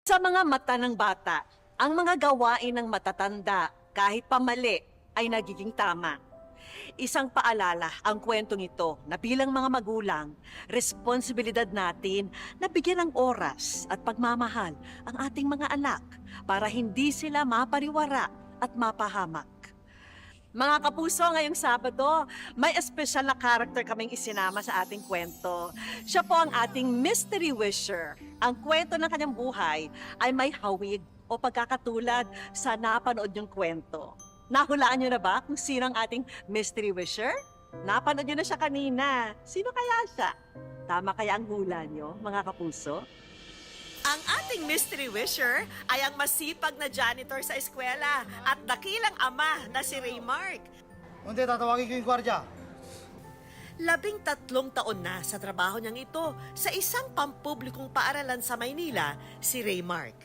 Sa mga mata ng bata, ang mga gawain ng matatanda kahit pamali ay nagiging tama. Isang paalala ang kwentong ito na bilang mga magulang, responsibilidad natin na bigyan ng oras at pagmamahal ang ating mga anak para hindi sila mapariwara at mapahamak. Mga kapuso, ngayong Sabado, may espesyal na karakter kaming isinama sa ating kwento. Siya po ang ating mystery wisher. Ang kwento ng kanyang buhay ay may hawig o pagkakatulad sa napanood niyong kwento. Nahulaan niyo na ba kung sino ang ating mystery wisher? Napanood niyo na siya kanina. Sino kaya siya? Tama kaya ang hula niyo, mga kapuso? Ang ating mystery wisher ay ang masipag na janitor sa eskwela at dakilang ama na si Raymark. Hindi, tatawagin ko yung gwardya. 13 taon na sa trabaho niyang ito sa isang pampublikong paaralan sa Maynila, si Raymark.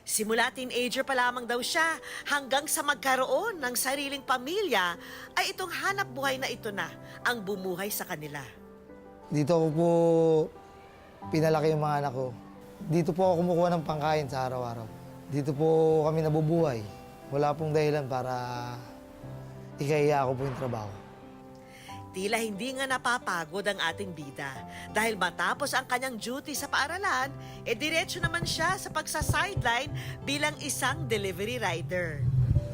Simula teenager pa lamang daw siya hanggang sa magkaroon ng sariling pamilya ay itong hanap buhay na ito na ang bumuhay sa kanila. Dito ko po pinalaki yung mga anak ko. Dito po ako kumukuha ng pangkain sa araw-araw. Dito po kami nabubuhay. Wala pong dahilan para ikahiya ako po yung trabaho. Tila hindi nga napapagod ang ating bida dahil matapos ang kanyang duty sa paaralan, diretso naman siya sa pagsa-sideline bilang isang delivery rider.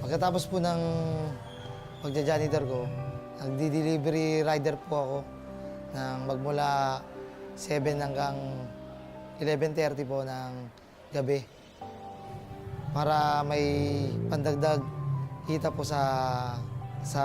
Pagkatapos po ng pagja-janitor ko, nagdi-delivery rider po ako ng magmula 7 hanggang 11:30 po ng gabi para may pandagdag kita po sa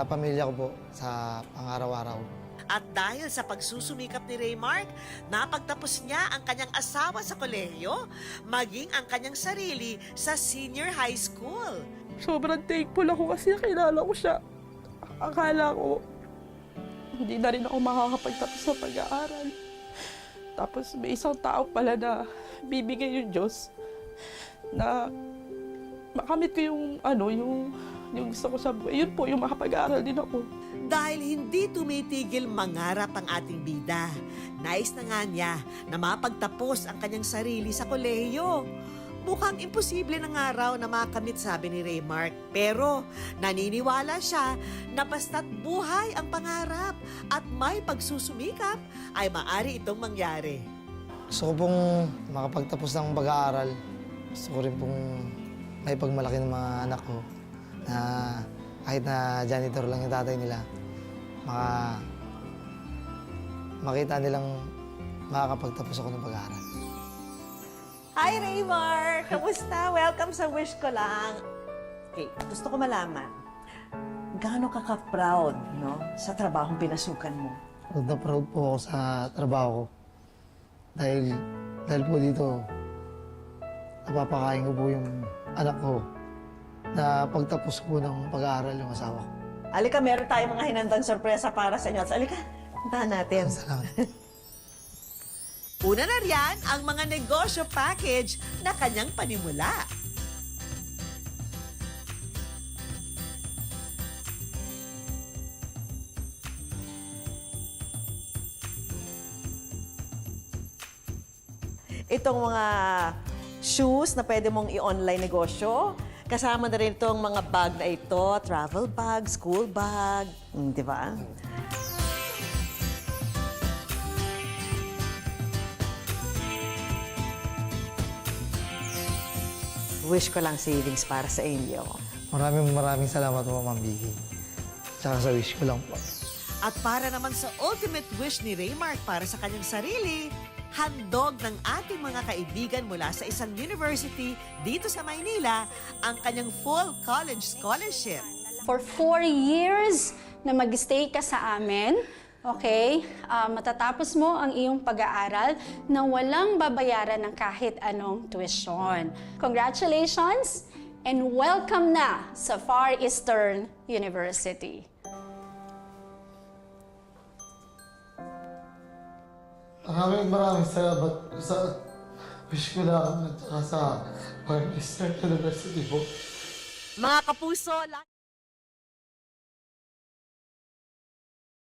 pamilya ko po sa pang-araw-araw. At dahil sa pagsusumikap ni Raymark, napagtapos niya ang kanyang asawa sa kolehiyo, maging ang kanyang sarili sa senior high school. Sobrang thankful ako kasi nakilala ko siya. Akala ko, hindi na rin ako makakapagtapos sa pag-aaral. Tapos may isang tao pala na bibigay yung Diyos na makamit ko yung gusto ko sa buhay. Yun po, yung makapag-aaral din ako. Dahil hindi tumitigil mangarap ang ating bida, nais na nga niya na mapagtapos ang kanyang sarili sa kolehiyo. Mukhang imposible ng araw na makamit, sabi ni Raymark. Pero naniniwala siya na basta't buhay ang pangarap at may pagsusumikap ay maaari itong mangyari. Gusto ko pong makapagtapos ng pag-aaral. Gusto ko rin pong may pagmalaki ng mga anak ko na kahit na janitor lang yung tatay nila, makita nilang makakapagtapos ako ng pag-aaral. Hi, Raymark! Kamusta? Welcome sa Wish Ko Lang. Okay, gusto ko malaman, gaano ka ka-proud, no, sa trabahong pinasukan mo? Proud na proud po ako sa trabaho ko. Dahil po dito, napapakain ko po yung anak ko na pagtapos ko ng pag-aaral yung asawa ko. Alika, meron tayong mga hinandang sorpresa para sa inyo. Alika, puntahan natin. Salamat. Una na riyan ang mga negosyo package na kanyang panimula. Itong mga shoes na pwede mong i-online negosyo. Kasama na rin itong mga bag na ito, travel bag, school bag, di ba? Wish ko lang savings para sa inyo. Maraming salamat po, Ma'am Vicky. Tsaka sa wish ko lang po. At para naman sa ultimate wish ni Raymark para sa kanyang sarili, handog ng ating mga kaibigan mula sa isang university dito sa Maynila ang kanyang full college scholarship. For 4 years na mag-stay ka sa amin, okay, matatapos mo ang iyong pag-aaral na walang babayaran ng kahit anong tuition. Congratulations and welcome na sa Far Eastern University. Maraming salamat sa wish ko lang at saka sa Far Eastern University po. Mga kapuso,